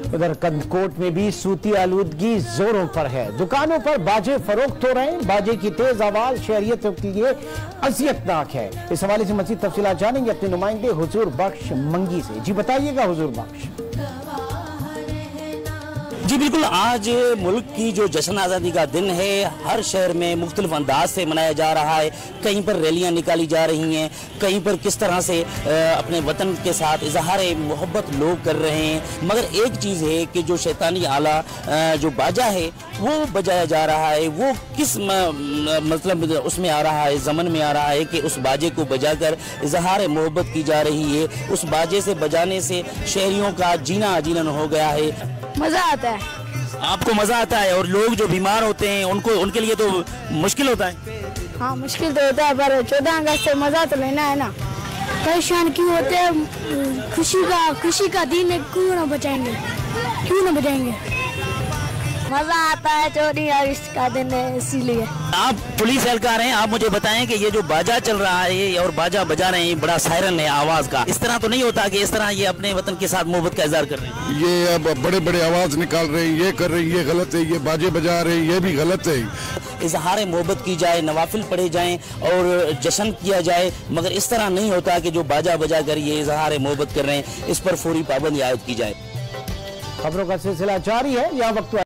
उधर कंदकोट में भी सूती आलूदगी जोरों पर है। दुकानों पर बाजे फरोख्त हो रहे हैं। बाजे की तेज आवाज शहरियतों के लिए अजियतनाक है। इस हवाले से मजीद तफसीलात जानेंगे अपने नुमाइंदे हुजूर बख्श मंगी से। जी बताइएगा हुजूर बख्श। जी बिल्कुल, आज मुल्क की जो जश्न आज़ादी का दिन है हर शहर में मुख्तलिफ अंदाज से मनाया जा रहा है। कहीं पर रैलियां निकाली जा रही हैं, कहीं पर किस तरह से अपने वतन के साथ इजहार मोहब्बत लोग कर रहे हैं। मगर एक चीज़ है कि जो शैतानी आला जो बाजा है वो बजाया जा रहा है, वो किस मतलब उसमें आ रहा है, ज़मन में आ रहा है कि उस बाजे को बजाकर इजहार मोहब्बत की जा रही है। उस बाजे से बजाने से शहरियों का जीना अजीनन हो गया है। मजा आता है। आपको मजा आता है? और लोग जो बीमार होते हैं उनके लिए तो मुश्किल होता है। हाँ मुश्किल तो होता है, पर 14 अगस्त से मजा तो लेना है ना। परेशान क्यों होते हैं? खुशी का दिन है, क्यों ना बचाएंगे। मजा आता है, 14 अगस्त का दिन है इसीलिए। आप पुलिस एहलकार हैं, आप मुझे बताएं कि ये जो बाजा चल रहा है और बाजा बजा रहे हैं, बड़ा सायरन है आवाज का, इस तरह तो नहीं होता कि इस तरह ये अपने वतन के साथ मोहब्बत का इजहार कर रहे हैं? ये अब बड़े आवाज निकाल रहे हैं, ये कर रहे हैं, ये गलत है। ये बाजे बजा रहे हैं, ये भी गलत है। इजहार मोहब्बत की जाए, नवाफिल पढ़े जाएं और जश्न किया जाए, मगर इस तरह नहीं होता कि जो बाजा बजा कर ये इजहार मोहब्बत कर रहे हैं इस पर फौरी पाबंदी आयद की जाए। खबरों का सिलसिला जारी है। यहाँ वक्त